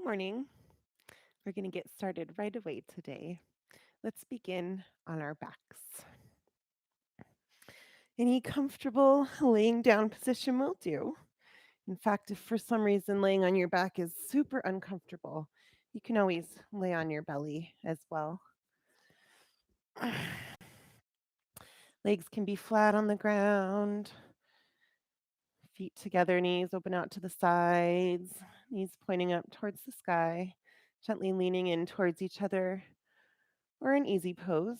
Morning. We're going to get started right away today. Let's begin on our backs. Any comfortable laying down position will do. In fact, if for some reason laying on your back is super uncomfortable, you can always lay on your belly as well. Legs can be flat on the ground, feet together, knees open out to the sides, knees pointing up towards the sky, gently leaning in towards each other, or an easy pose.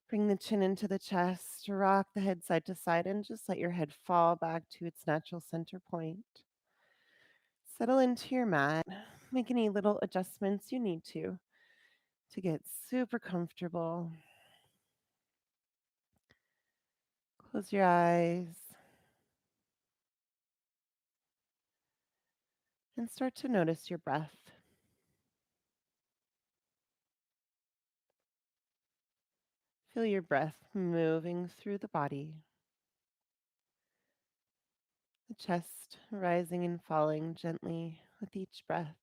Bring the chin into the chest, rock the head side to side, and just let your head fall back to its natural center point. Settle into your mat. Make any little adjustments you need to get super comfortable. Close your eyes and start to notice your breath. Feel your breath moving through the body, the chest rising and falling gently with each breath.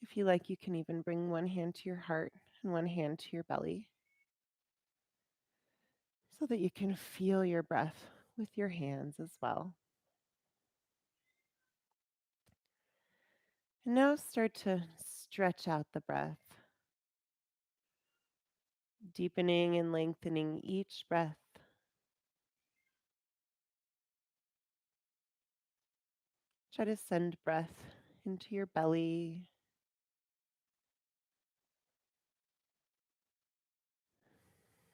If you like, you can even bring one hand to your heart and one hand to your belly so that you can feel your breath with your hands as well. And now start to stretch out the breath, deepening and lengthening each breath. Try to send breath into your belly.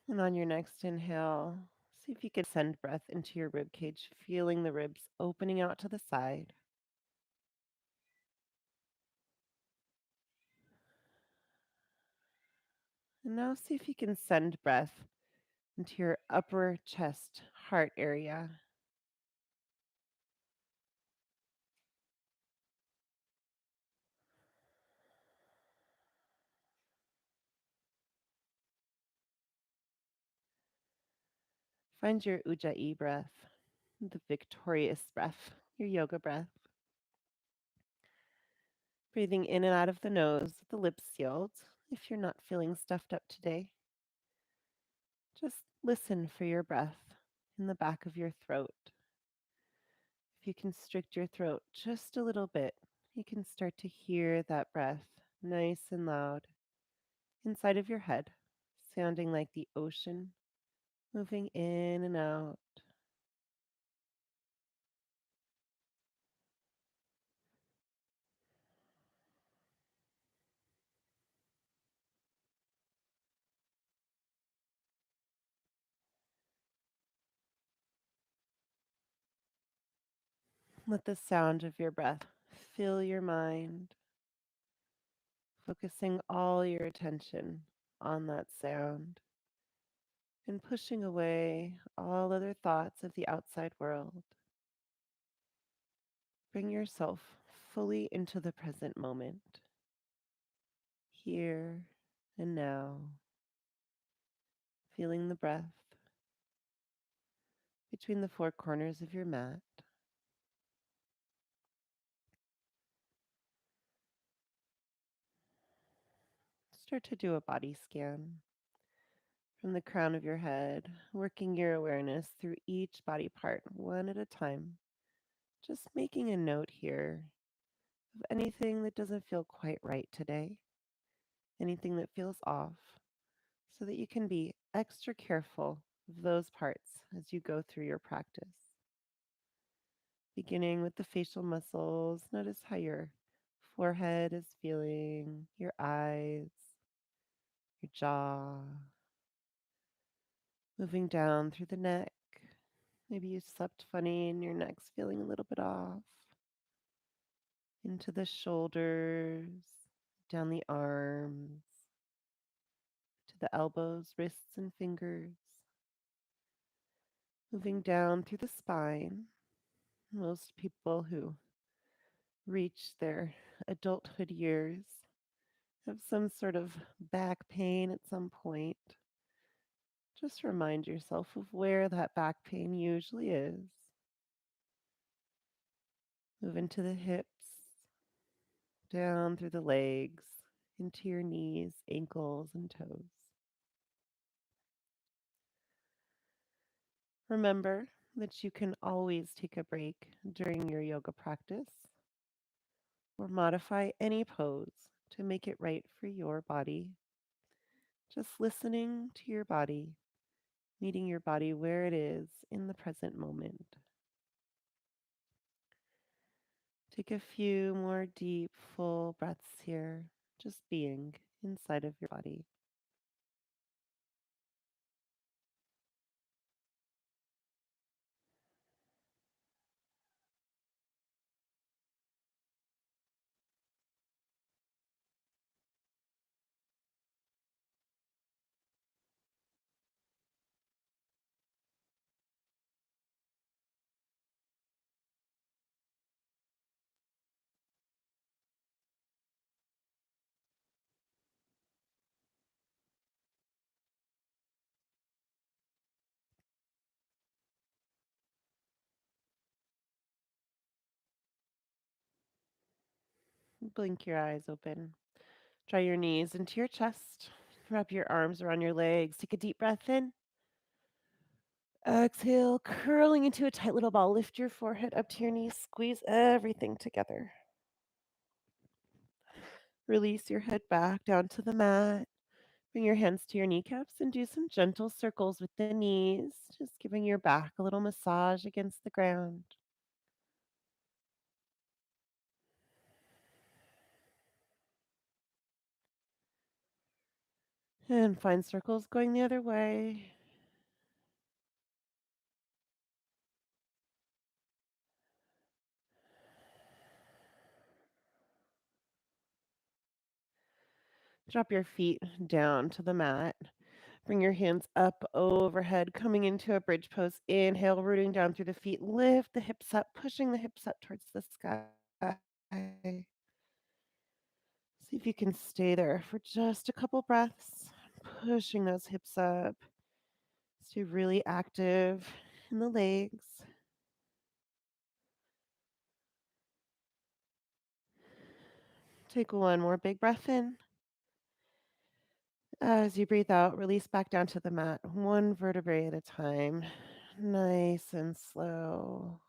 And on your next inhale, see if you can send breath into your rib cage, feeling the ribs opening out to the side. And now see if you can send breath into your upper chest, heart area. Find your ujjayi breath, the victorious breath, your yoga breath. Breathing in and out of the nose, the lips sealed. If you're not feeling stuffed up today, just listen for your breath in the back of your throat. If you constrict your throat just a little bit, you can start to hear that breath nice and loud inside of your head, sounding like the ocean moving in and out. Let the sound of your breath fill your mind, focusing all your attention on that sound and pushing away all other thoughts of the outside world. Bring yourself fully into the present moment, here and now, feeling the breath between the four corners of your mat. Start to do a body scan from the crown of your head, working your awareness through each body part one at a time. Just making a note here of anything that doesn't feel quite right today, anything that feels off, so that you can be extra careful of those parts as you go through your practice. Beginning with the facial muscles, notice how your forehead is feeling, your eyes, your jaw, moving down through the neck. Maybe you slept funny and your neck's feeling a little bit off. Into the shoulders, down the arms, to the elbows, wrists, and fingers. Moving down through the spine. Most people who reach their adulthood years have some sort of back pain at some point. Just remind yourself of where that back pain usually is. Move into the hips, down through the legs, into your knees, ankles, and toes. Remember that you can always take a break during your yoga practice or modify any pose to make it right for your body. Just listening to your body, meeting your body where it is in the present moment. Take a few more deep, full breaths here, just being inside of your body. Blink your eyes open. Draw your knees into your chest. Wrap your arms around your legs. Take a deep breath in. Exhale, curling into a tight little ball. Lift your forehead up to your knees. Squeeze everything together. Release your head back down to the mat. Bring your hands to your kneecaps and do some gentle circles with the knees, just giving your back a little massage against the ground. And find circles going the other way. Drop your feet down to the mat. Bring your hands up overhead, coming into a bridge pose. Inhale, rooting down through the feet. Lift the hips up, pushing the hips up towards the sky. See if you can stay there for just a couple breaths, pushing those hips up. Stay really active in the legs. Take one more big breath in. As you breathe out, release back down to the mat, one vertebrae at a time. Nice and slow.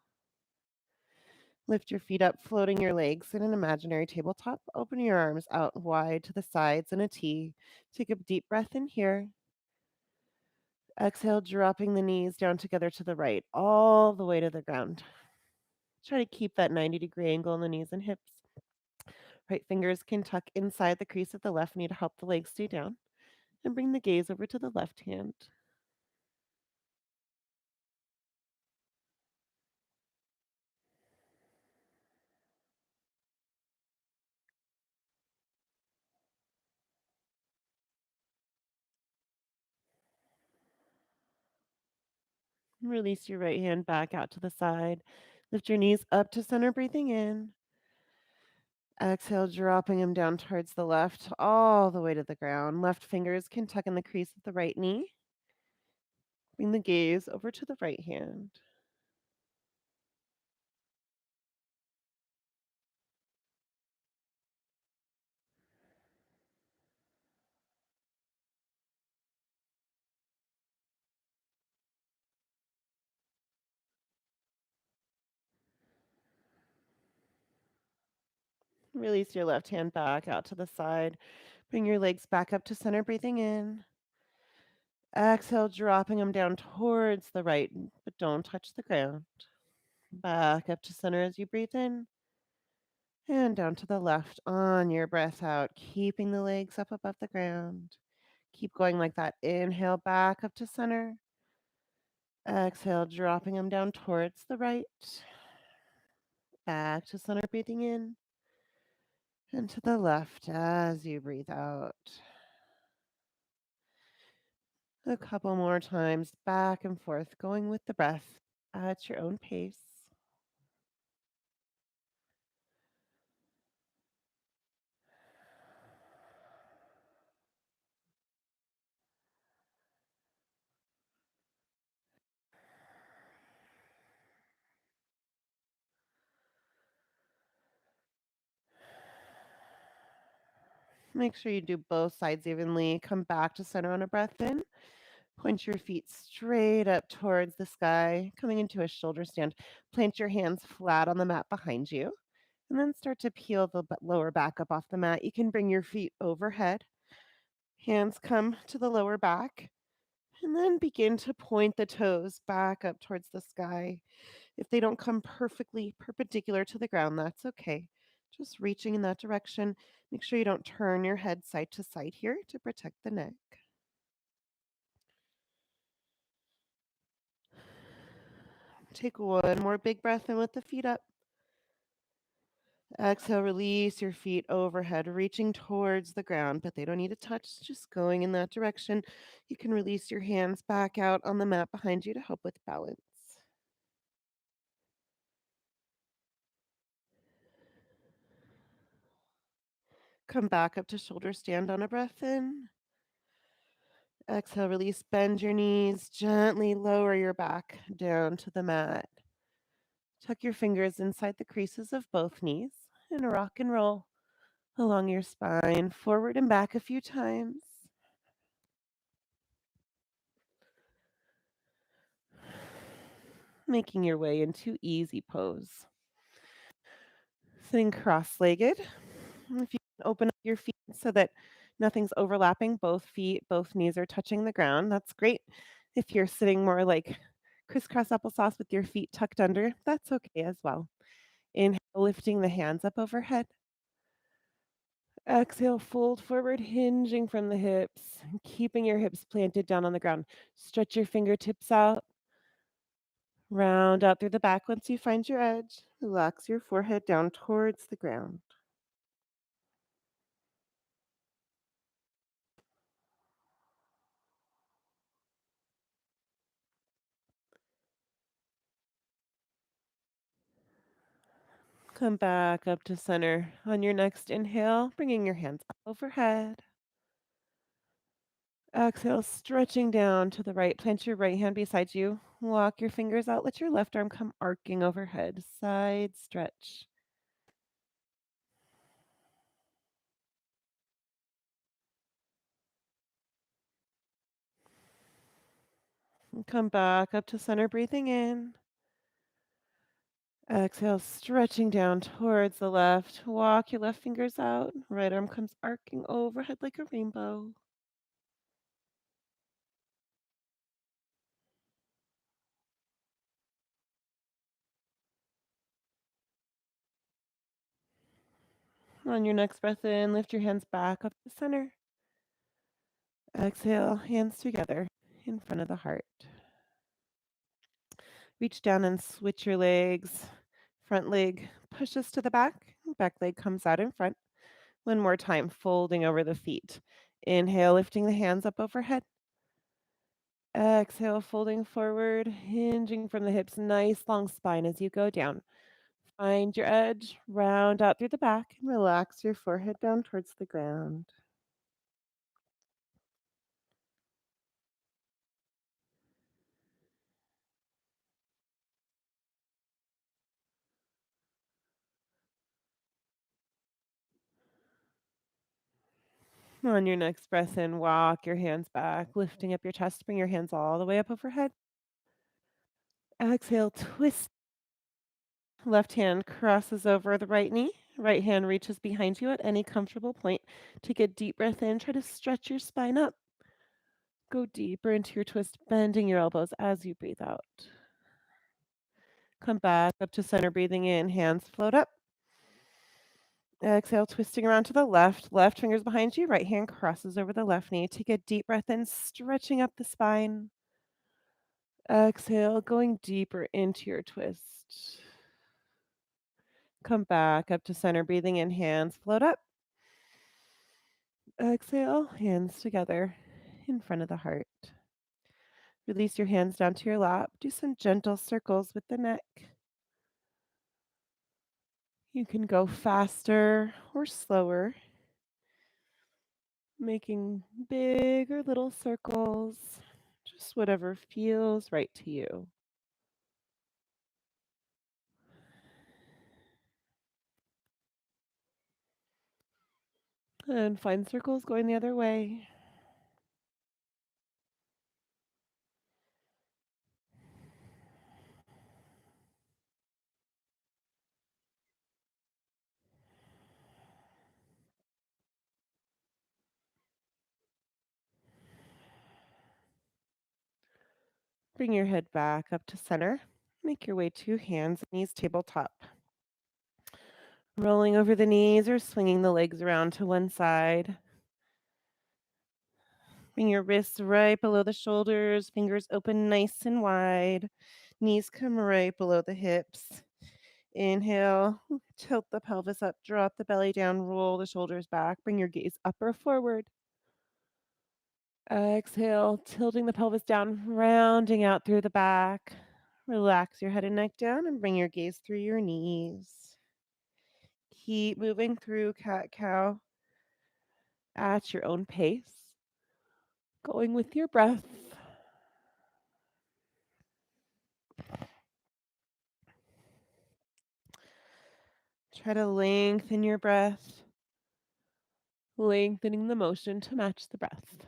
Lift your feet up, floating your legs in an imaginary tabletop. Open your arms out wide to the sides in a T. Take a deep breath in here. Exhale, dropping the knees down together to the right, all the way to the ground. Try to keep that 90-degree angle in the knees and hips. Right fingers can tuck inside the crease of the left knee to help the legs stay down. And bring the gaze over to the left hand. Release your right hand back out to the side. Lift your knees up to center, breathing in. Exhale, dropping them down towards the left, all the way to the ground. Left fingers can tuck in the crease of the right knee. Bring the gaze over to the right hand. Release your left hand back out to the side. Bring your legs back up to center, breathing in. Exhale, dropping them down towards the right, but don't touch the ground. Back up to center as you breathe in. And down to the left on your breath out, keeping the legs up above the ground. Keep going like that. Inhale back up to center. Exhale, dropping them down towards the right. Back to center, breathing in. And to the left as you breathe out. A couple more times, back and forth, going with the breath at your own pace. Make sure you do both sides evenly. Come back to center on a breath in. Point your feet straight up towards the sky, coming into a shoulder stand. Plant your hands flat on the mat behind you, and then start to peel the lower back up off the mat. You can bring your feet overhead. Hands come to the lower back, and then begin to point the toes back up towards the sky. If they don't come perfectly perpendicular to the ground, that's okay. Just reaching in that direction. Make sure you don't turn your head side to side here to protect the neck. Take one more big breath in with the feet up. Exhale, release your feet overhead, reaching towards the ground, but they don't need to touch, just going in that direction. You can release your hands back out on the mat behind you to help with balance. Come back up to shoulder stand on a breath in. Exhale, release, bend your knees, gently lower your back down to the mat. Tuck your fingers inside the creases of both knees and rock and roll along your spine, forward and back a few times. Making your way into easy pose. Sitting cross-legged. If you can open up your feet so that nothing's overlapping, both feet, both knees are touching the ground, that's great. If you're sitting more like crisscross applesauce with your feet tucked under, that's okay as well. Inhale, lifting the hands up overhead. Exhale, fold forward, hinging from the hips, keeping your hips planted down on the ground. Stretch your fingertips out. Round out through the back once you find your edge. Relax your forehead down towards the ground. Come back up to center. On your next inhale, bringing your hands up overhead. Exhale, stretching down to the right. Plant your right hand beside you. Walk your fingers out. Let your left arm come arcing overhead. Side stretch. And come back up to center, breathing in. Exhale, stretching down towards the left. Walk your left fingers out. Right arm comes arcing overhead like a rainbow. On your next breath in, lift your hands back up to center. Exhale, hands together in front of the heart. Reach down and switch your legs. Front leg pushes to the back. Back leg comes out in front. One more time, folding over the feet. Inhale, lifting the hands up overhead. Exhale, folding forward, hinging from the hips. Nice long spine as you go down. Find your edge, round out through the back, and relax your forehead down towards the ground. On your next breath in, walk your hands back, lifting up your chest. Bring your hands all the way up overhead. Exhale, twist. Left hand crosses over the right knee. Right hand reaches behind you at any comfortable point. Take a deep breath in. Try to stretch your spine up. Go deeper into your twist, bending your elbows as you breathe out. Come back up to center, breathing in. Hands float up. Exhale, twisting around to the left. Left fingers behind you. Right hand crosses over the left knee. Take a deep breath in, stretching up the spine. Exhale, going deeper into your twist. Come back up to center, breathing in. Hands float up. Exhale, hands together in front of the heart. Release your hands down to your lap. Do some gentle circles with the neck. You can go faster or slower, making big or little circles, just whatever feels right to you. And find circles going the other way. Bring your head back up to center. Make your way to hands, knees, tabletop. Rolling over the knees or swinging the legs around to one side. Bring your wrists right below the shoulders, fingers open nice and wide. Knees come right below the hips. Inhale, tilt the pelvis up, drop the belly down, roll the shoulders back. Bring your gaze up or forward. Exhale, tilting the pelvis down, rounding out through the back. Relax your head and neck down and bring your gaze through your knees. Keep moving through cat cow at your own pace, going with your breath. Try to lengthen your breath, lengthening the motion to match the breath.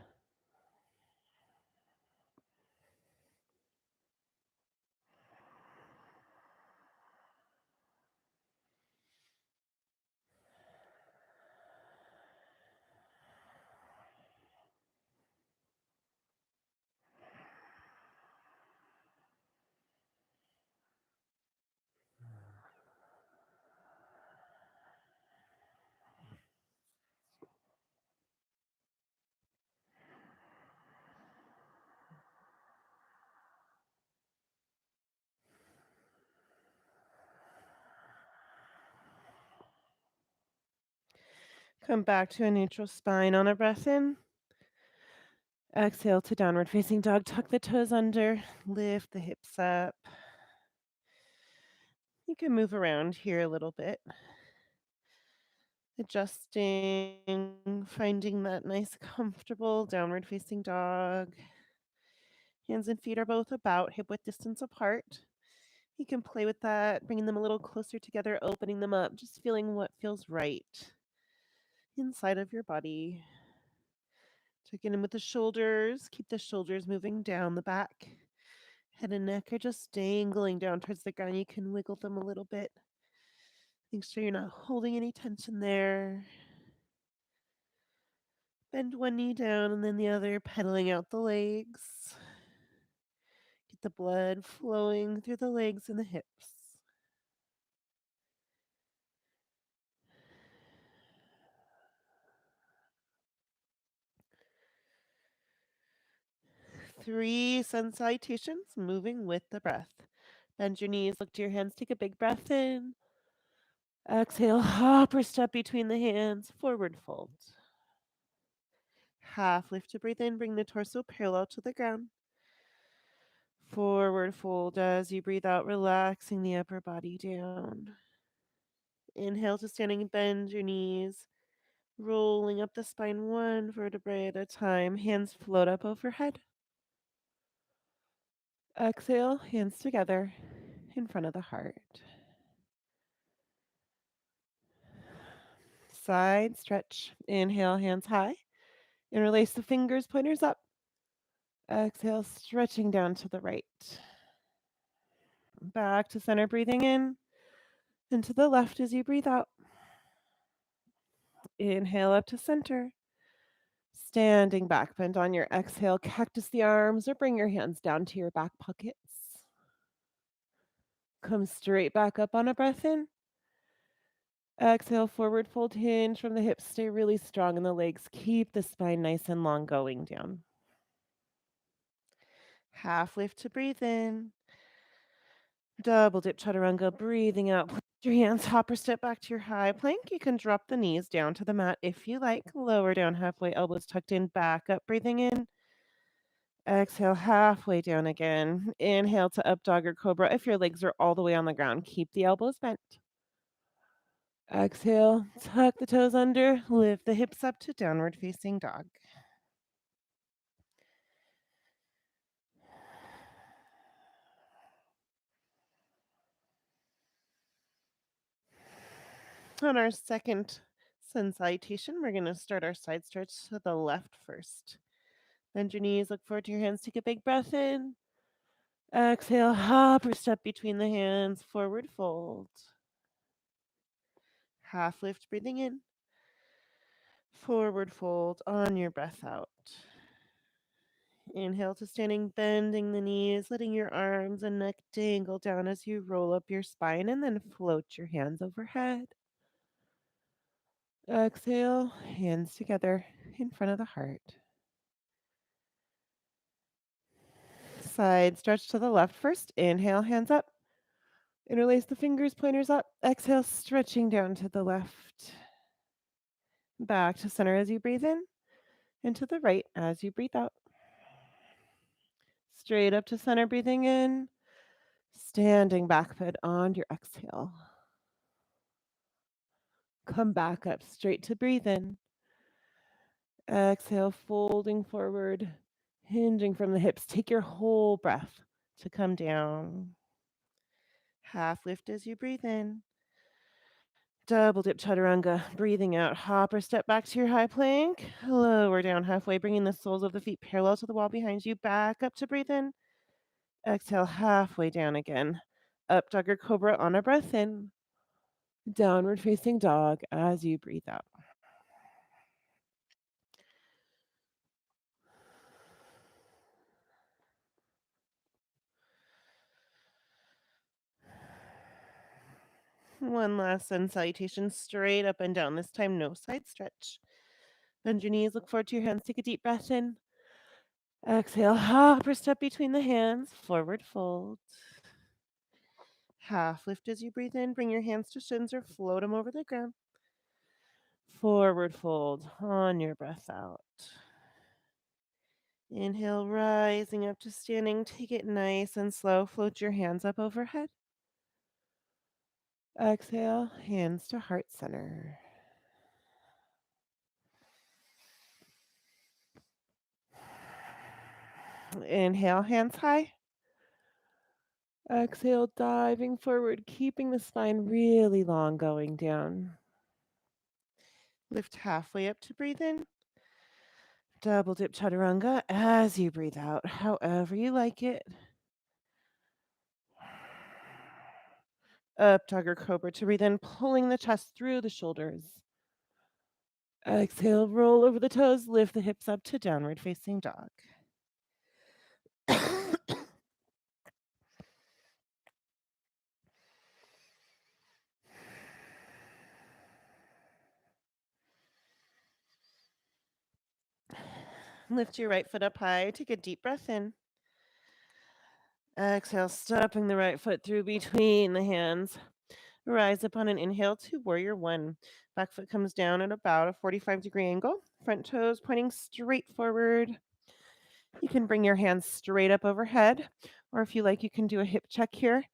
Come back to a neutral spine on a breath in. Exhale to downward facing dog. Tuck the toes under, lift the hips up. You can move around here a little bit, adjusting, finding that nice, comfortable downward facing dog. Hands and feet are both about hip width distance apart. You can play with that, bringing them a little closer together, opening them up, just feeling what feels right inside of your body. Checking in with the shoulders. Keep the shoulders moving down the back. Head and neck are just dangling down towards the ground. You can wiggle them a little bit. Make sure you're not holding any tension there. Bend one knee down and then the other, pedaling out the legs. Get the blood flowing through the legs and the hips. 3 sun salutations, moving with the breath. Bend your knees, look to your hands, take a big breath in. Exhale, hop or step between the hands, forward fold. Half lift to breathe in, bring the torso parallel to the ground. Forward fold as you breathe out, relaxing the upper body down. Inhale to standing, bend your knees, rolling up the spine one vertebrae at a time. Hands float up overhead. Exhale, hands together in front of the heart. Side stretch. Inhale, hands high. Interlace the fingers, pointers up. Exhale, stretching down to the right. Back to center, breathing in. And to the left as you breathe out. Inhale up to center. Standing back, bend on your exhale, cactus the arms or bring your hands down to your back pockets. Come straight back up on a breath in. Exhale, forward fold hinge from the hips. Stay really strong in the legs. Keep the spine nice and long going down. Half lift to breathe in. Double dip chaturanga, breathing out. Put your hands, hop or step back to your high plank. You can drop the knees down to the mat if you like. Lower down halfway, elbows tucked in, back up, breathing in. Exhale, halfway down again. Inhale to up dog or cobra. If your legs are all the way on the ground, keep the elbows bent. Exhale, tuck the toes under, lift the hips up to downward facing dog. On our second Sun salutation. We're going to start our side stretch to the left first. Bend your knees, look forward to your hands, take a big breath in. Exhale, hop or step between the hands, forward fold. Half lift, breathing in. Forward fold on your breath out. Inhale to standing, bending the knees, letting your arms and neck dangle down as you roll up your spine and then float your hands overhead. Exhale, hands together in front of the heart. Side stretch to the left first. Inhale, hands up. Interlace the fingers, pointers up. Exhale, stretching down to the left. Back to center as you breathe in, and to the right as you breathe out. Straight up to center, breathing in. Standing back foot on your exhale. Come back up straight to breathe in. Exhale, folding forward, hinging from the hips. Take your whole breath to come down. Half lift as you breathe in. Double dip chaturanga, breathing out. Hop or step back to your high plank. Lower down halfway, bringing the soles of the feet parallel to the wall behind you. Back up to breathe in. Exhale, halfway down again. Up dog or cobra on a breath in. Downward facing dog as you breathe out. One last sun salutation, straight up and down. This time, no side stretch. Bend your knees, look forward to your hands. Take a deep breath in. Exhale, hop or step between the hands. Forward fold. Half lift as you breathe in. Bring your hands to shins or float them over the ground. Forward fold on your breath out. Inhale, rising up to standing. Take it nice and slow. Float your hands up overhead. Exhale, hands to heart center. Inhale, hands high. Exhale, diving forward, keeping the spine really long going down. Lift halfway up to breathe in. Double dip chaturanga as you breathe out, however you like it. Up dog or cobra to breathe in, pulling the chest through the shoulders. Exhale, roll over the toes, lift the hips up to downward facing dog. Lift your right foot up high, take a deep breath in. Exhale, stepping the right foot through between the hands. Rise up on an inhale to warrior one. Back foot comes down at about a 45-degree angle. Front toes pointing straight forward. You can bring your hands straight up overhead, or if you like, you can do a hip check here.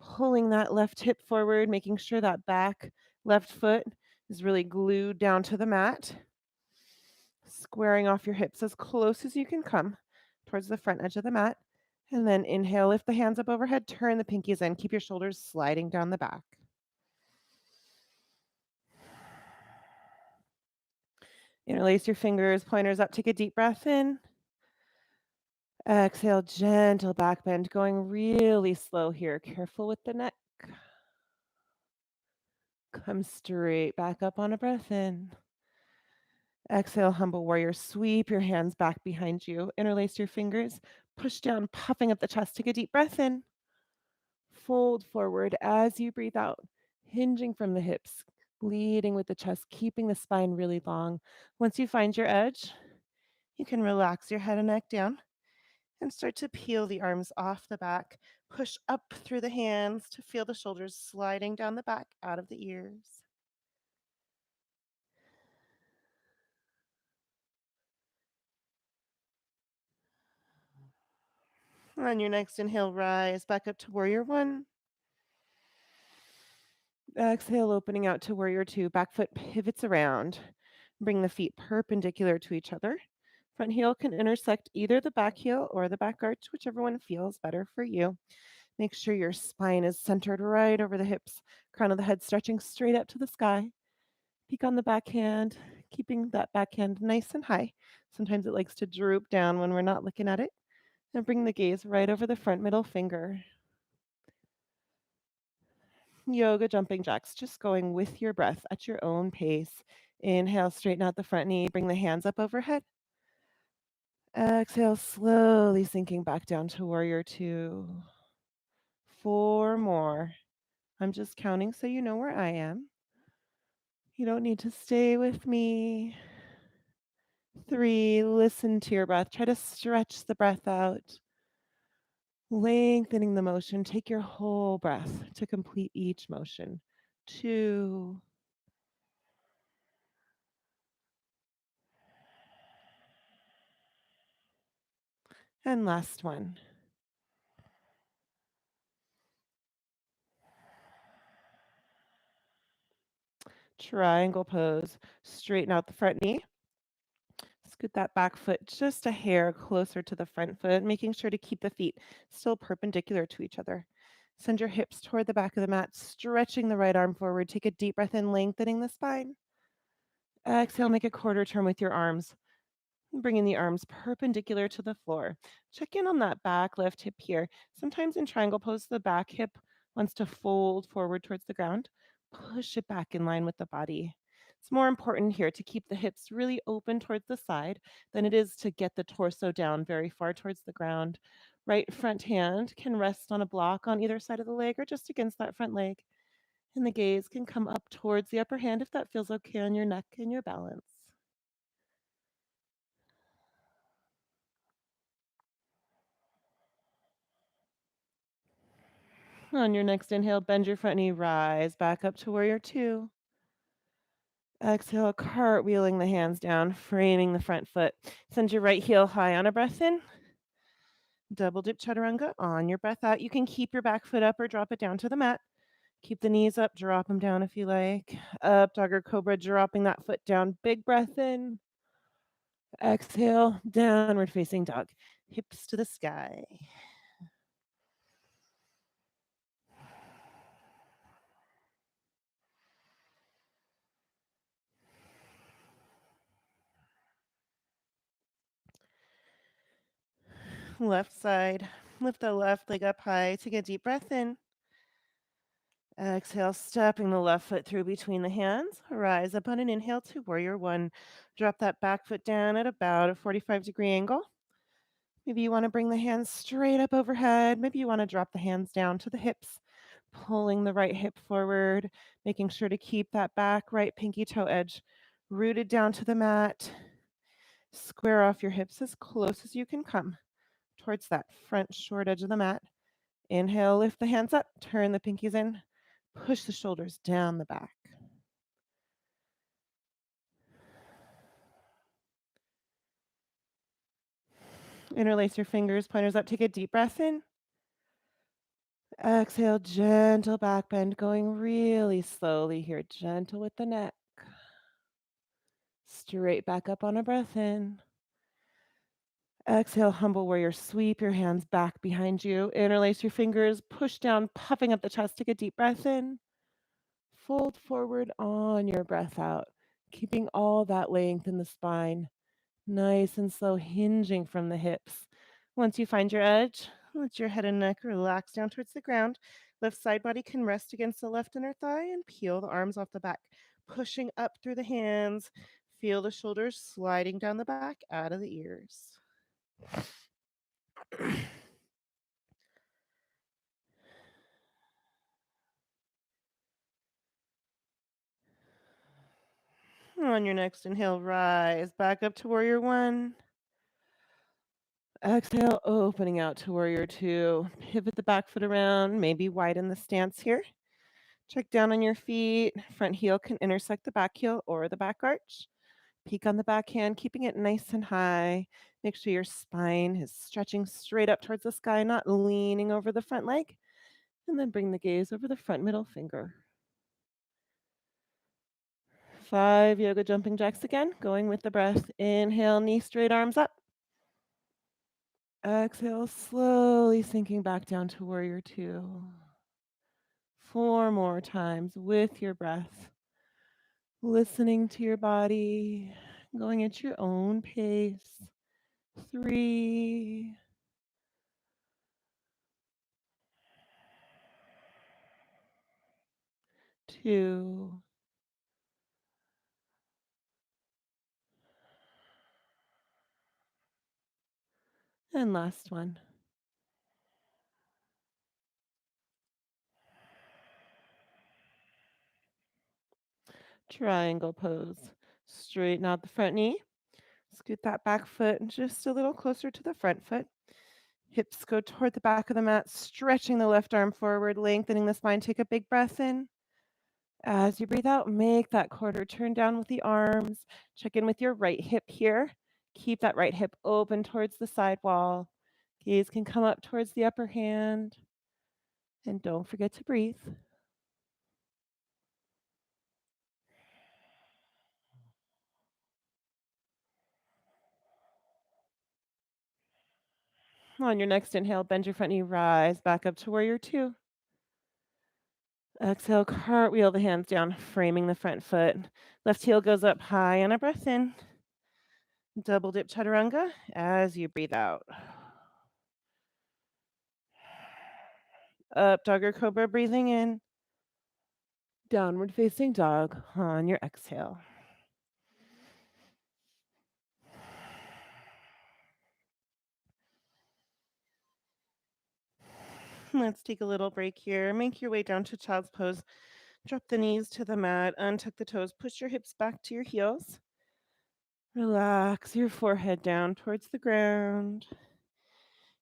Pulling that left hip forward, making sure that back left foot is really glued down to the mat. Squaring off your hips as close as you can come towards the front edge of the mat. And then inhale, lift the hands up overhead, turn the pinkies in, keep your shoulders sliding down the back. Interlace your fingers, pointers up, take a deep breath in. Exhale, gentle back bend, going really slow here. Careful with the neck. Come straight back up on a breath in. Exhale, humble warrior. Sweep your hands back behind you. Interlace your fingers. Push down, puffing up the chest. Take a deep breath in. Fold forward as you breathe out, hinging from the hips, leading with the chest, keeping the spine really long. Once you find your edge, you can relax your head and neck down and start to peel the arms off the back. Push up through the hands to feel the shoulders sliding down the back out of the ears. On your next inhale, rise back up to warrior one. Exhale, opening out to warrior two. Back foot pivots around. Bring the feet perpendicular to each other. Front heel can intersect either the back heel or the back arch, whichever one feels better for you. Make sure your spine is centered right over the hips, crown of the head stretching straight up to the sky. Peek on the backhand, keeping that backhand nice and high. Sometimes it likes to droop down when we're not looking at it. And bring the gaze right over the front middle finger. Yoga jumping jacks, just going with your breath at your own pace. Inhale, straighten out the front knee, bring the hands up overhead. Exhale, slowly sinking back down to warrior two. 4 more. I'm just counting so you know where I am. You don't need to stay with me. 3, listen to your breath. Try to stretch the breath out, lengthening the motion. Take your whole breath to complete each motion. 2, and last one. Triangle pose. Straighten out the front knee. Scoot that back foot just a hair closer to the front foot, making sure to keep the feet still perpendicular to each other. Send your hips toward the back of the mat, stretching the right arm forward. Take a deep breath in, lengthening the spine. Exhale, make a quarter turn with your arms, bringing the arms perpendicular to the floor. Check in on that back left hip here. Sometimes in triangle pose, the back hip wants to fold forward towards the ground. Push it back in line with the body. It's more important here to keep the hips really open towards the side than it is to get the torso down very far towards the ground. Right front hand can rest on a block on either side of the leg or just against that front leg. And the gaze can come up towards the upper hand if that feels okay on your neck and your balance. On your next inhale, bend your front knee, rise back up to warrior two. Exhale, cartwheeling the hands down, framing the front foot. Send your right heel high on a breath in. Double dip chaturanga on your breath out. You can keep your back foot up or drop it down to the mat. Keep the knees up, drop them down if you like. Up, dog or cobra, dropping that foot down. Big breath in. Exhale, downward facing dog. Hips to the sky. Left side. Lift the left leg up high. Take a deep breath in. Exhale, stepping the left foot through between the hands. Rise up on an inhale to warrior one. Drop that back foot down at about a 45-degree angle. Maybe you want to bring the hands straight up overhead. Maybe you want to drop the hands down to the hips, pulling the right hip forward, making sure to keep that back right pinky toe edge rooted down to the mat. Square off your hips as close as you can come towards that front short edge of the mat. Inhale, lift the hands up, turn the pinkies in, push the shoulders down the back. Interlace your fingers, pointers up, take a deep breath in. Exhale, gentle back bend, going really slowly here, gentle with the neck. Straight back up on a breath in. Exhale, humble warrior, sweep your hands back behind you. Interlace your fingers, push down, puffing up the chest, take a deep breath in. Fold forward on your breath out, keeping all that length in the spine. Nice and slow, hinging from the hips. Once you find your edge, let your head and neck relax down towards the ground. Left side body can rest against the left inner thigh and peel the arms off the back, pushing up through the hands. Feel the shoulders sliding down the back out of the ears. On your next inhale, rise back up to warrior one. Exhale, opening out to warrior two. Pivot the back foot around, maybe widen the stance here. Check down on your feet. Front heel can intersect the back heel or the back arch. Peek on the back hand, keeping it nice and high. Make sure your spine is stretching straight up towards the sky, not leaning over the front leg. And then bring the gaze over the front middle finger. 5 yoga jumping jacks again, going with the breath. Inhale, knee straight, arms up. Exhale, slowly sinking back down to warrior two. 4 more times with your breath. Listening to your body, going at your own pace. 3, 2, and last one. Triangle pose. Straighten out the front knee. Scoot that back foot just a little closer to the front foot. Hips go toward the back of the mat, stretching the left arm forward, lengthening the spine. Take a big breath in. As you breathe out, make that quarter turn down with the arms. Check in with your right hip here. Keep that right hip open towards the side wall. Gaze can come up towards the upper hand. And don't forget to breathe. On your next inhale, bend your front knee, rise back up to warrior two. Exhale, cartwheel the hands down, framing the front foot. Left heel goes up high on a breath in. Double dip chaturanga as you breathe out. Up dog or cobra, breathing in. Downward facing dog on your exhale. Let's take a little break here. Make your way down to child's pose. Drop the knees to the mat, untuck the toes, push your hips back to your heels. Relax your forehead down towards the ground.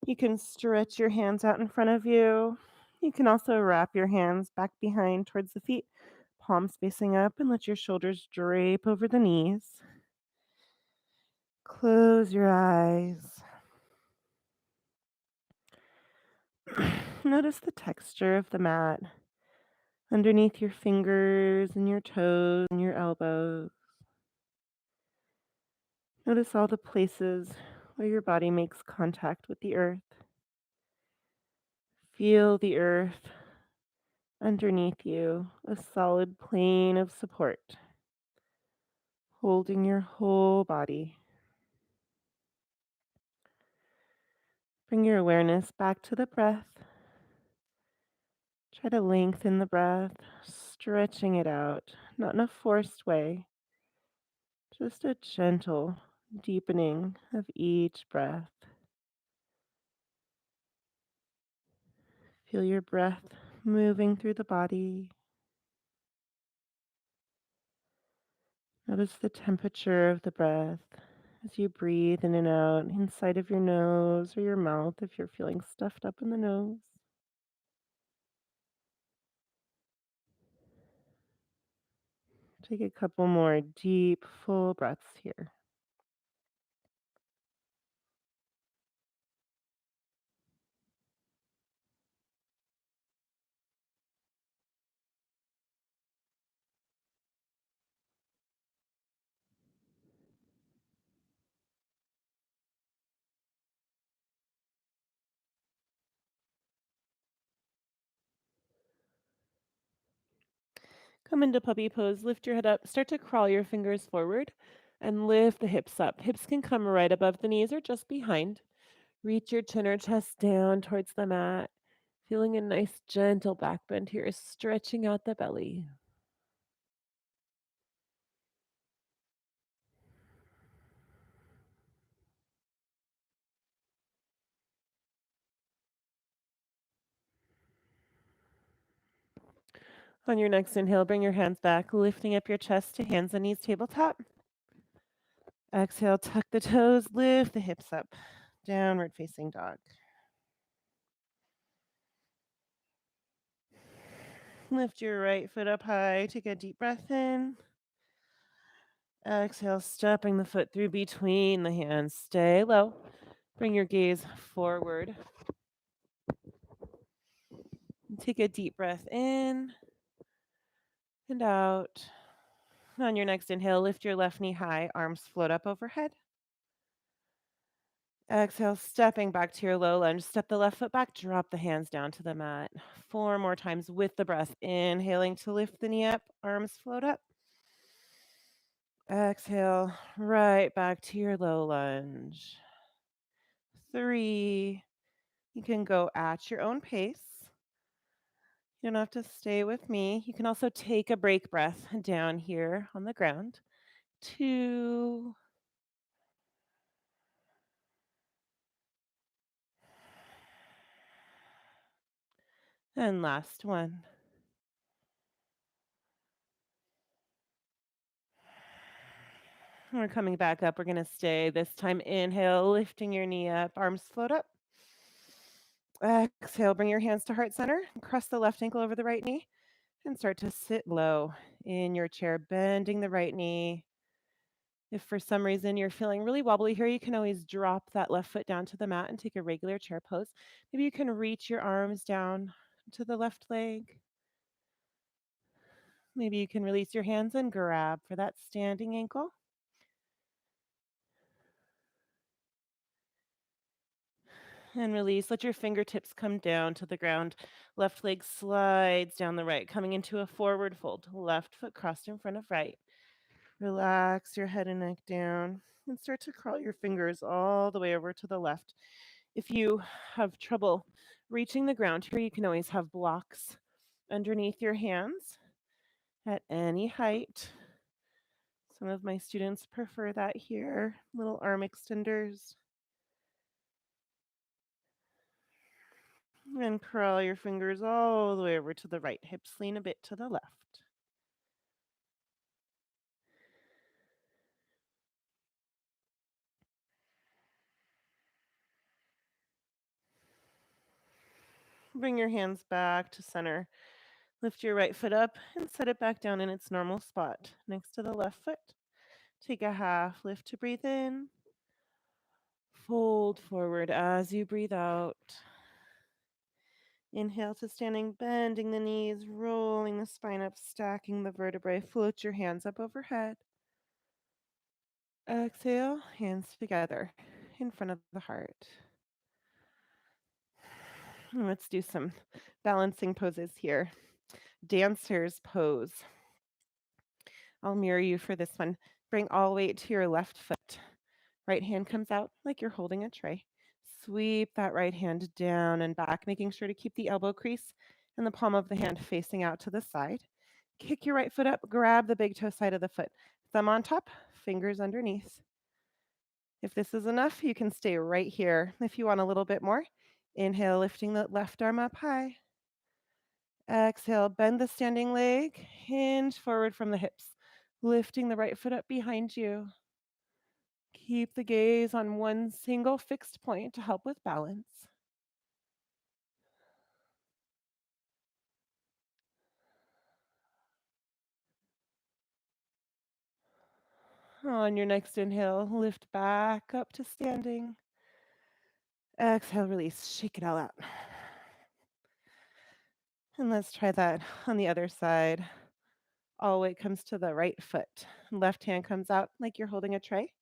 You can stretch your hands out in front of you. You can also wrap your hands back behind towards the feet, palms facing up, and let your shoulders drape over the knees. Close your eyes. Notice the texture of the mat underneath your fingers and your toes and your elbows. Notice all the places where your body makes contact with the earth. Feel the earth underneath you, a solid plane of support, holding your whole body. Bring your awareness back to the breath. Try to lengthen the breath, stretching it out, not in a forced way, just a gentle deepening of each breath. Feel your breath moving through the body. Notice the temperature of the breath as you breathe in and out inside of your nose or your mouth if you're feeling stuffed up in the nose. Take a couple more deep, full breaths here. Come into puppy pose, lift your head up, start to crawl your fingers forward and lift the hips up. Hips can come right above the knees or just behind. Reach your chin or chest down towards the mat, feeling a nice gentle back bend here, stretching out the belly. On your next inhale, bring your hands back, lifting up your chest to hands and knees tabletop. Exhale, tuck the toes, lift the hips up, downward facing dog. Lift your right foot up high, take a deep breath in. Exhale, stepping the foot through between the hands. Stay low. Bring your gaze forward. Take a deep breath in and out. On your next inhale, lift your left knee high, arms float up overhead. Exhale, stepping back to your low lunge. Step the left foot back, drop the hands down to the mat. 4 more times with the breath. Inhaling to lift the knee up, arms float up. Exhale, right back to your low lunge. 3. You can go at your own pace. You don't have to stay with me. You can also take a break breath down here on the ground. 2. And last one. We're coming back up. We're going to stay. This time, inhale, lifting your knee up, arms float up. Exhale, bring your hands to heart center. Cross the left ankle over the right knee and start to sit low in your chair, bending the right knee. If for some reason you're feeling really wobbly here, you can always drop that left foot down to the mat and take a regular chair pose. Maybe you can reach your arms down to the left leg. Maybe you can release your hands and grab for that standing ankle. And release. Let your fingertips come down to the ground. Left leg slides down the right, coming into a forward fold. Left foot crossed in front of right. Relax your head and neck down and start to crawl your fingers all the way over to the left. If you have trouble reaching the ground here, you can always have blocks underneath your hands at any height. Some of my students prefer that here, little arm extenders. And crawl your fingers all the way over to the right. Hips lean a bit to the left. Bring your hands back to center. Lift your right foot up and set it back down in its normal spot next to the left foot. Take a half lift to breathe in. Fold forward as you breathe out. Inhale to standing, bending the knees, rolling the spine up, stacking the vertebrae. Float your hands up overhead. Exhale, hands together in front of the heart. Let's do some balancing poses here. Dancer's pose. I'll mirror you for this one. Bring all weight to your left foot. Right hand comes out like you're holding a tray. Sweep that right hand down and back, making sure to keep the elbow crease and the palm of the hand facing out to the side. Kick your right foot up, grab the big toe side of the foot. Thumb on top, fingers underneath. If this is enough, you can stay right here. If you want a little bit more, inhale, lifting the left arm up high. Exhale, bend the standing leg, hinge forward from the hips, lifting the right foot up behind you. Keep the gaze on one single fixed point to help with balance. On your next inhale, lift back up to standing. Exhale, release, shake it all out. And let's try that on the other side. All weight comes to the right foot. Left hand comes out like you're holding a tray.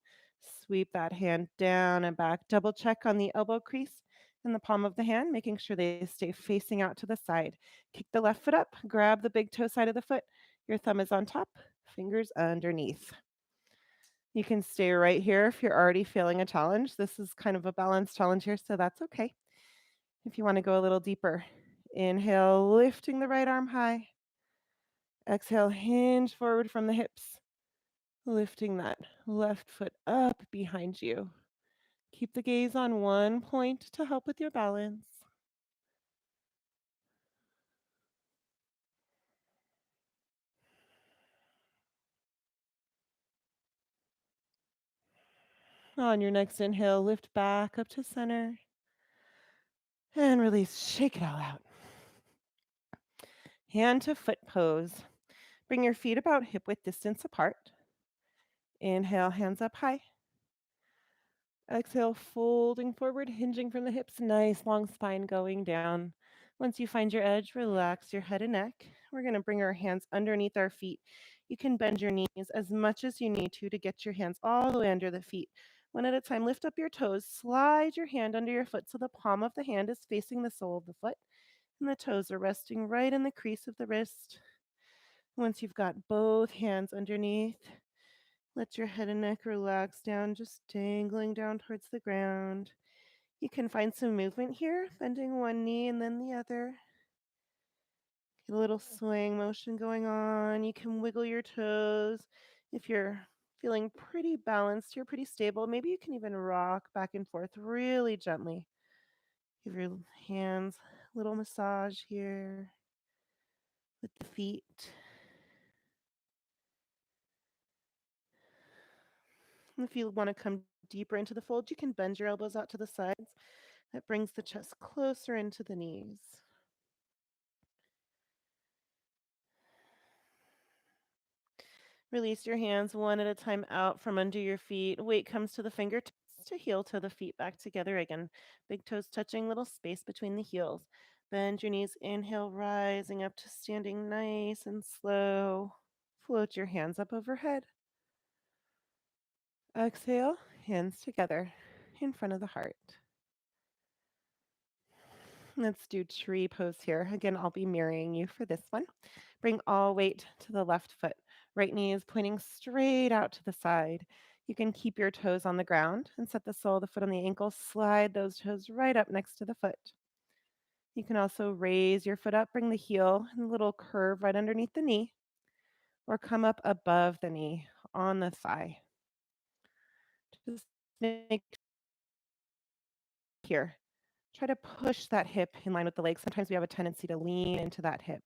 Sweep that hand down and back. Double check on the elbow crease and the palm of the hand, making sure they stay facing out to the side. Kick the left foot up, grab the big toe side of the foot. Your thumb is on top, fingers underneath. You can stay right here if you're already feeling a challenge. This is kind of a balance challenge here, so that's okay. If you want to go a little deeper, inhale, lifting the right arm high. Exhale, hinge forward from the hips, lifting that left foot up behind you. Keep the gaze on one point to help with your balance. On your next inhale, lift back up to center and release. Shake it all out. Hand to foot pose. Bring your feet about hip width distance apart. Inhale, hands up high. Exhale, folding forward, hinging from the hips. Nice long spine going down. Once you find your edge, relax your head and neck. We're going to bring our hands underneath our feet. You can bend your knees as much as you need to get your hands all the way under the feet. One at a time, lift up your toes. Slide your hand under your foot so the palm of the hand is facing the sole of the foot, and the toes are resting right in the crease of the wrist. Once you've got both hands underneath, Let your head and neck relax down, just dangling down towards the ground. You can find some movement here, bending one knee and then the other. Get a little swaying motion going on. You can wiggle your toes. If you're feeling pretty balanced here, pretty stable, maybe you can even rock back and forth really gently. Give your hands a little massage here with the feet. And if you want to come deeper into the fold, you can bend your elbows out to the sides. That brings the chest closer into the knees. Release your hands one at a time out from under your feet. Weight comes to the fingertips to heel toe the feet back together again. Big toes touching, little space between the heels. Bend your knees. Inhale, rising up to standing nice and slow. Float your hands up overhead. Exhale, hands together in front of the heart. Let's do tree pose here. Again, I'll be mirroring you for this one. Bring all weight to the left foot. Right knee is pointing straight out to the side. You can keep your toes on the ground and set the sole of the foot on the ankle. Slide those toes right up next to the foot. You can also raise your foot up, bring the heel and a little curve right underneath the knee, or come up above the knee on the thigh. Just make here. Try to push that hip in line with the leg. Sometimes we have a tendency to lean into that hip.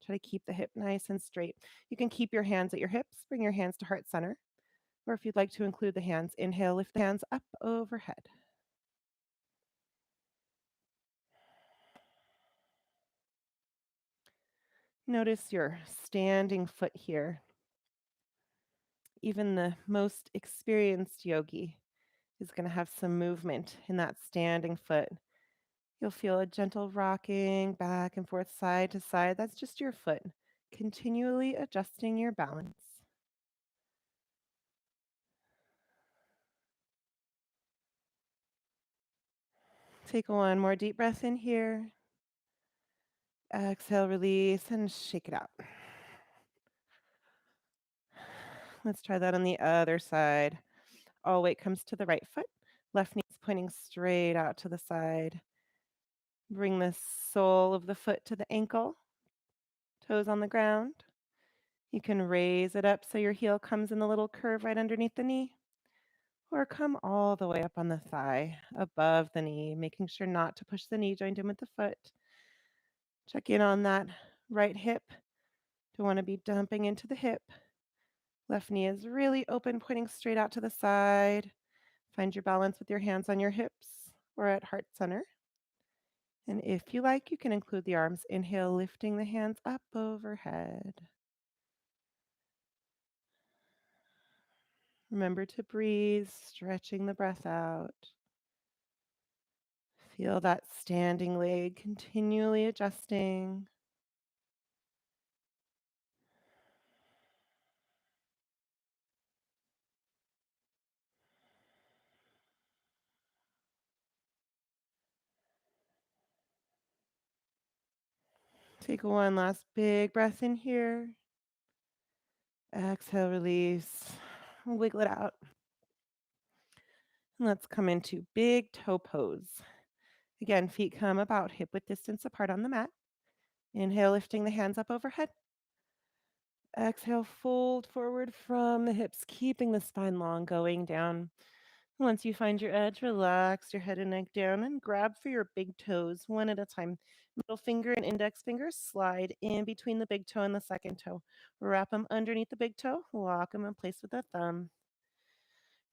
Try to keep the hip nice and straight. You can keep your hands at your hips, bring your hands to heart center, or if you'd like to include the hands, inhale, lift the hands up overhead. Notice your standing foot here. Even the most experienced yogi is going to have some movement in that standing foot. You'll feel a gentle rocking back and forth, side to side. That's just your foot, continually adjusting your balance. Take one more deep breath in here. Exhale, release, and shake it out. Let's try that on the other side. All weight comes to the right foot. Left knee is pointing straight out to the side. Bring the sole of the foot to the ankle, toes on the ground. You can raise it up so your heel comes in the little curve right underneath the knee, or come all the way up on the thigh, above the knee, making sure not to push the knee joint in with the foot. Check in on that right hip. Don't want to be dumping into the hip. Left knee is really open, pointing straight out to the side. Find your balance with your hands on your hips or at heart center. And if you like, you can include the arms. Inhale, lifting the hands up overhead. Remember to breathe, stretching the breath out. Feel that standing leg continually adjusting. Take one last big breath in here. Exhale, release. Wiggle it out. And let's come into big toe pose. Again, feet come about hip width distance apart on the mat. Inhale, lifting the hands up overhead. Exhale, fold forward from the hips, keeping the spine long, going down. Once you find your edge, relax your head and neck down and grab for your big toes one at a time. Middle finger and index finger slide in between the big toe and the second toe. Wrap them underneath the big toe, lock them in place with the thumb.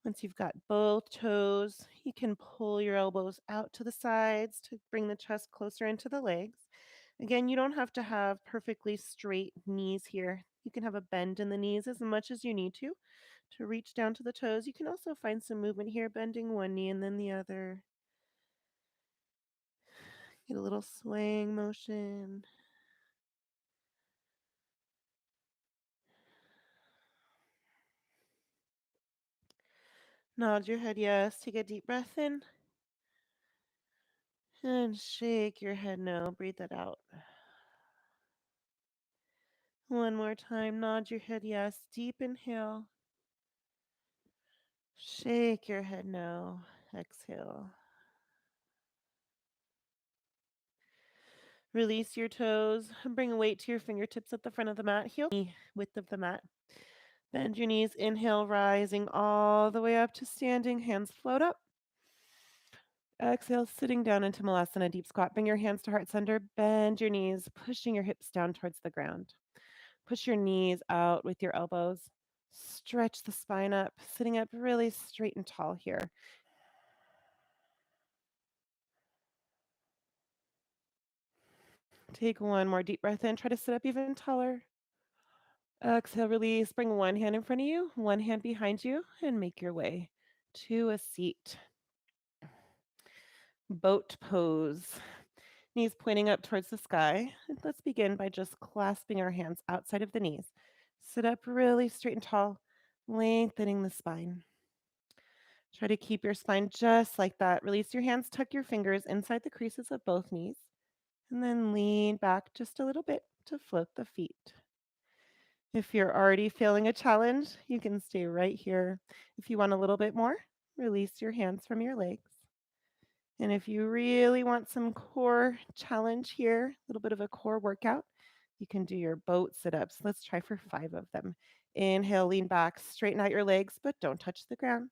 Once you've got both toes, you can pull your elbows out to the sides to bring the chest closer into the legs. Again, you don't have to have perfectly straight knees here. You can have a bend in the knees as much as you need to reach down to the toes. You can also find some movement here, bending one knee and then the other. Get a little swaying motion. Nod your head yes. Take a deep breath in. And shake your head no. Breathe that out. One more time. Nod your head yes. Deep inhale. Shake your head no. Exhale. Release your toes. Bring weight to your fingertips at the front of the mat. Heel knee width of the mat. Bend your knees. Inhale, rising all the way up to standing. Hands float up. Exhale, sitting down into Malasana deep squat. Bring your hands to heart center. Bend your knees, pushing your hips down towards the ground. Push your knees out with your elbows. Stretch the spine up, sitting up really straight and tall here. Take one more deep breath in. Try to sit up even taller. Exhale, release. Bring one hand in front of you, one hand behind you, and make your way to a seat. Boat pose. Knees pointing up towards the sky. And let's begin by just clasping our hands outside of the knees. Sit up really straight and tall, lengthening the spine. Try to keep your spine just like that. Release your hands, tuck your fingers inside the creases of both knees, and then lean back just a little bit to float the feet. If you're already feeling a challenge, you can stay right here. If you want a little bit more, release your hands from your legs. And if you really want some core challenge here, a little bit of a core workout, you can do your boat sit ups. Let's try for 5 of them. Inhale, lean back, straighten out your legs, but don't touch the ground.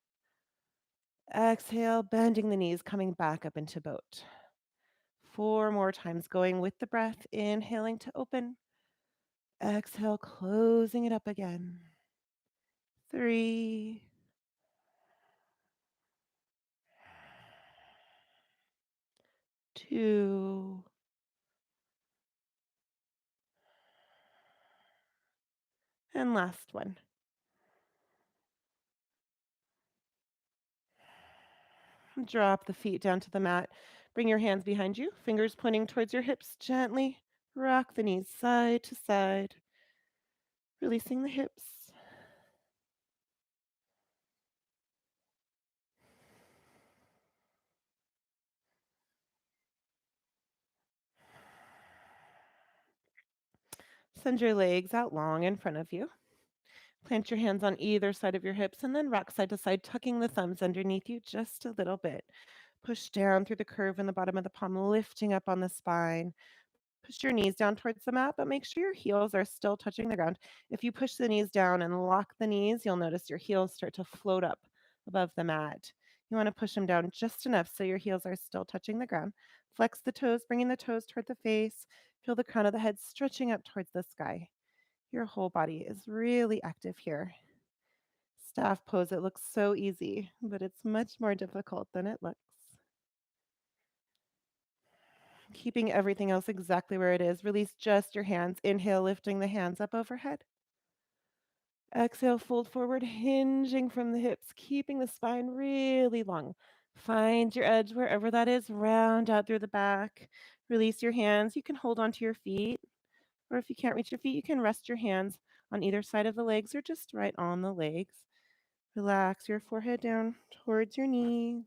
Exhale, bending the knees, coming back up into boat. 4 more times, going with the breath, inhaling to open. Exhale, closing it up again. 3, 2, and last one. Drop the feet down to the mat. Bring your hands behind you, fingers pointing towards your hips. Gently rock the knees side to side, releasing the hips. Send your legs out long in front of you. Plant your hands on either side of your hips and then rock side to side, tucking the thumbs underneath you just a little bit. Push down through the curve in the bottom of the palm, lifting up on the spine. Push your knees down towards the mat, but make sure your heels are still touching the ground. If you push the knees down and lock the knees, you'll notice your heels start to float up above the mat. You want to push them down just enough so your heels are still touching the ground. Flex the toes, bringing the toes toward the face. Feel the crown of the head stretching up towards the sky. Your whole body is really active here. Staff pose, it looks so easy, but it's much more difficult than it looks. Keeping everything else exactly where it is. Release just your hands. Inhale, lifting the hands up overhead. Exhale, fold forward, hinging from the hips, keeping the spine really long. Find your edge wherever that is. Round out through the back. Release your hands. You can hold onto your feet, or if you can't reach your feet, you can rest your hands on either side of the legs or just right on the legs. Relax your forehead down towards your knees.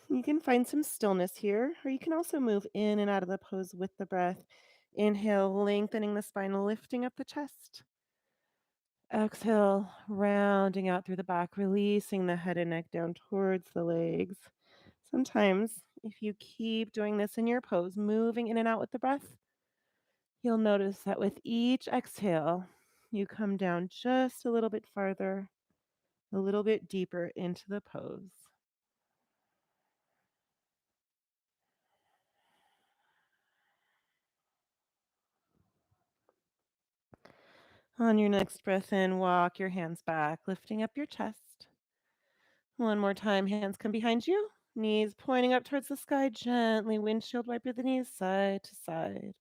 You can find some stillness here, or you can also move in and out of the pose with the breath. Inhale, lengthening the spine, lifting up the chest. Exhale, rounding out through the back, releasing the head and neck down towards the legs. Sometimes, if you keep doing this in your pose, moving in and out with the breath, you'll notice that with each exhale, you come down just a little bit farther, a little bit deeper into the pose. On your next breath in, walk your hands back, lifting up your chest. One more time, hands come behind you, knees pointing up towards the sky, gently windshield wiper the knees side to side.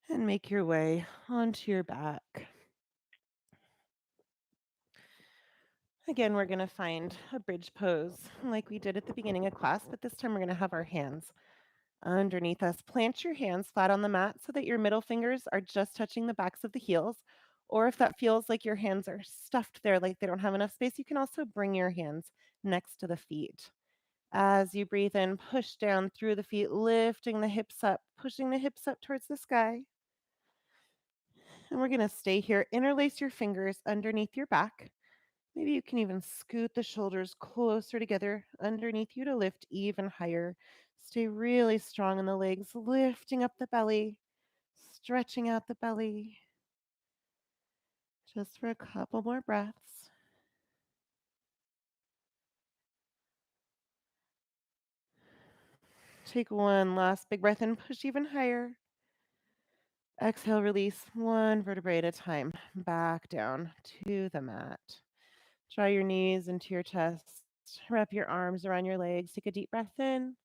And make your way onto your back. Again, we're going to find a bridge pose like we did at the beginning of class, but this time we're going to have our hands underneath us. Plant your hands flat on the mat so that your middle fingers are just touching the backs of the heels, Or if that feels like your hands are stuffed there, like they don't have enough space, you can also bring your hands next to the feet. As you breathe in, push down through the feet, lifting the hips up, pushing the hips up towards the sky. And we're going to stay here. Interlace your fingers underneath your back. Maybe you can even scoot the shoulders closer together underneath you to lift even higher. Stay really strong in the legs, lifting up the belly, stretching out the belly. Just for a couple more breaths. Take one last big breath and push even higher. Exhale, release one vertebrae at a time. Back down to the mat. Draw your knees into your chest. Wrap your arms around your legs. Take a deep breath in.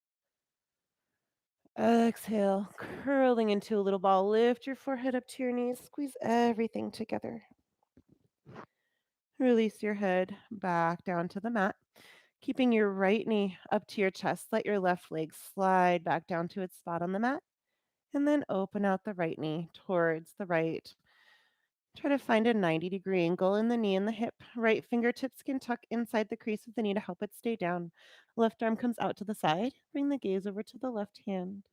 Exhale, curling into a little ball. Lift your forehead up to your knees. Squeeze everything together. Release your head back down to the mat. Keeping your right knee up to your chest, let your left leg slide back down to its spot on the mat. And then open out the right knee towards the right. Try to find a 90-degree angle in the knee and the hip. Right fingertips can tuck inside the crease of the knee to help it stay down. Left arm comes out to the side. Bring the gaze over to the left hand.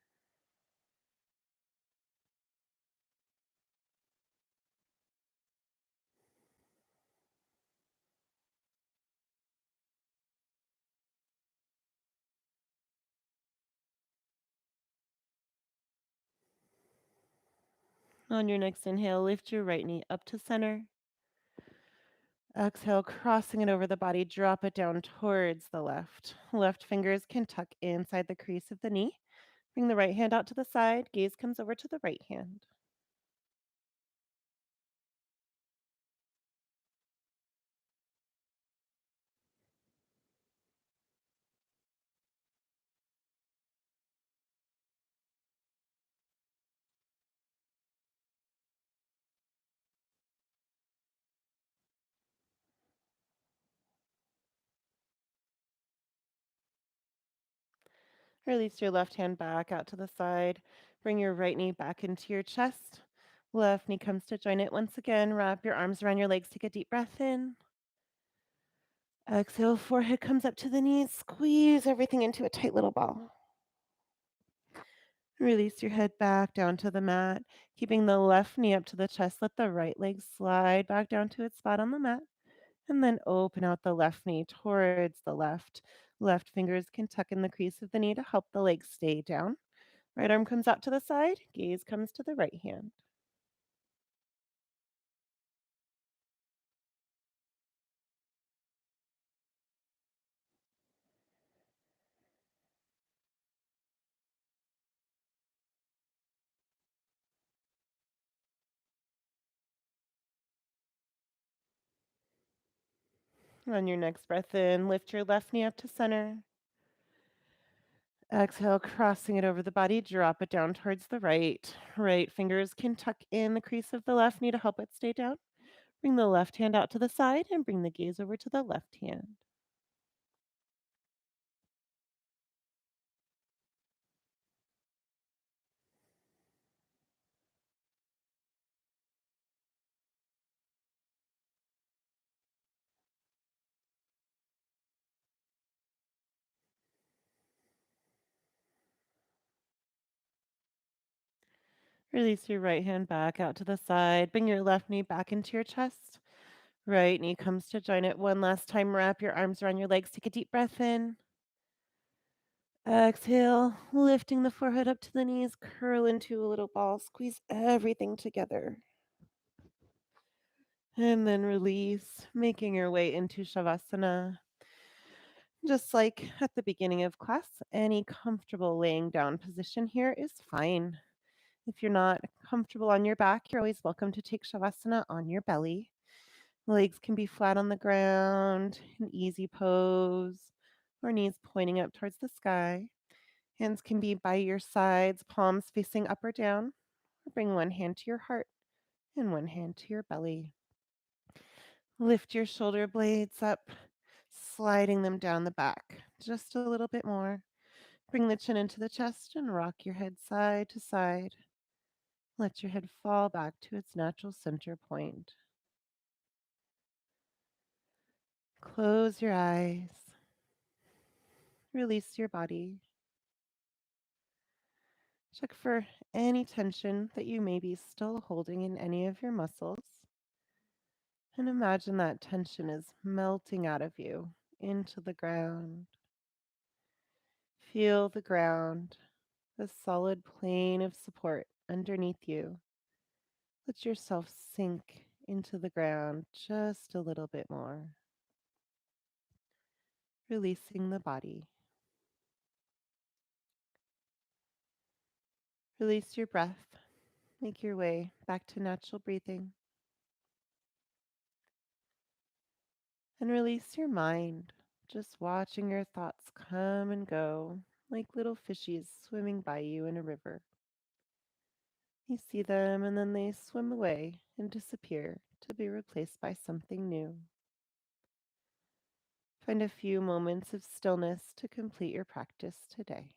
On your next inhale, lift your right knee up to center. Exhale, crossing it over the body, drop it down towards the left. Left fingers can tuck inside the crease of the knee. Bring the right hand out to the side. Gaze comes over to the right hand. Release your left hand back out to the side. Bring your right knee back into your chest. Left knee comes to join it once again. Wrap your arms around your legs. Take a deep breath in. Exhale, forehead comes up to the knees. Squeeze everything into a tight little ball. Release your head back down to the mat. Keeping the left knee up to the chest, let the right leg slide back down to its spot on the mat. And then open out the left knee towards the left. Left fingers can tuck in the crease of the knee to help the leg stay down. Right arm comes out to the side. Gaze comes to the right hand. On your next breath in, lift your left knee up to center. Exhale, crossing it over the body, drop it down towards the right. Right fingers can tuck in the crease of the left knee to help it stay down. Bring the left hand out to the side and bring the gaze over to the left hand. Release your right hand back out to the side. Bring your left knee back into your chest. Right knee comes to join it one last time. Wrap your arms around your legs. Take a deep breath in. Exhale, lifting the forehead up to the knees, curl into a little ball, squeeze everything together. And then release, making your way into Shavasana. Just like at the beginning of class, any comfortable laying down position here is fine. If you're not comfortable on your back, you're always welcome to take Shavasana on your belly. Legs can be flat on the ground, an easy pose, or knees pointing up towards the sky. Hands can be by your sides, palms facing up or down. Or bring one hand to your heart and one hand to your belly. Lift your shoulder blades up, sliding them down the back just a little bit more. Bring the chin into the chest and rock your head side to side. Let your head fall back to its natural center point. Close your eyes. Release your body. Check for any tension that you may be still holding in any of your muscles. And imagine that tension is melting out of you into the ground. Feel the ground, the solid plane of support underneath you. Let yourself sink into the ground just a little bit more, releasing the body. Release your breath. Make your way back to natural breathing. And release your mind, just watching your thoughts come and go like little fishies swimming by you in a river. You see them and then they swim away and disappear to be replaced by something new. Find a few moments of stillness to complete your practice today.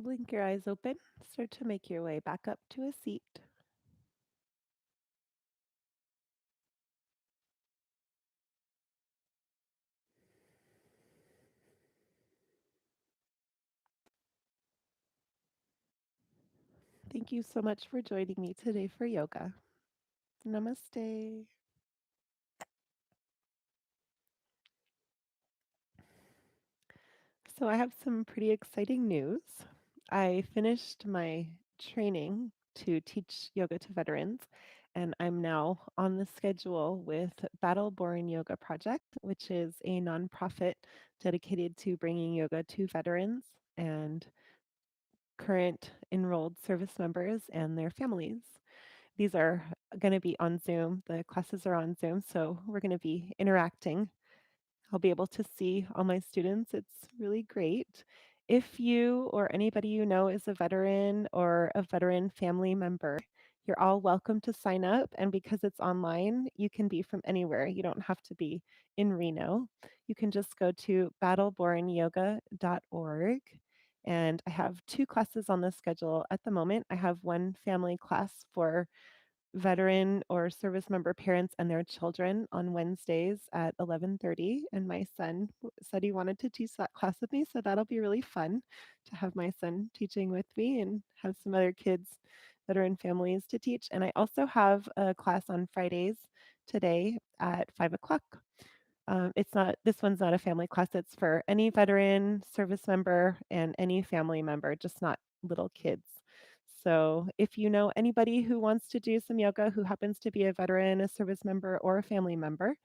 Blink your eyes open. Start to make your way back up to a seat. Thank you so much for joining me today for yoga. Namaste. So, I have some pretty exciting news. I finished my training to teach yoga to veterans, and I'm now on the schedule with Battle Born Yoga Project, which is a nonprofit dedicated to bringing yoga to veterans and current enrolled service members and their families. These are going to be on Zoom. The classes are on Zoom, so we're going to be interacting. I'll be able to see all my students. It's really great. If you or anybody you know is a veteran or a veteran family member, you're all welcome to sign up. And because it's online, you can be from anywhere. You don't have to be in Reno. You can just go to battlebornyoga.org. And I have two classes on the schedule at the moment. I have one family class for veteran or service member parents and their children on Wednesdays at 11:30, and my son said he wanted to teach that class with me, so that'll be really fun to have my son teaching with me and have some other kids veteran families to teach. And I also have a class on Fridays today at 5 o'clock. It's not, this one's not a family class. It's for any veteran, service member, and any family member, just not little kids. So if you know anybody who wants to do some yoga who happens to be a veteran, a service member, or a family member,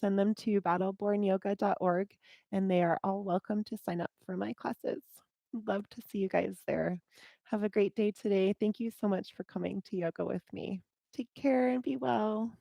send them to battlebornyoga.org and they are all welcome to sign up for my classes. Love to see you guys there. Have a great day today. Thank you so much for coming to yoga with me. Take care and be well.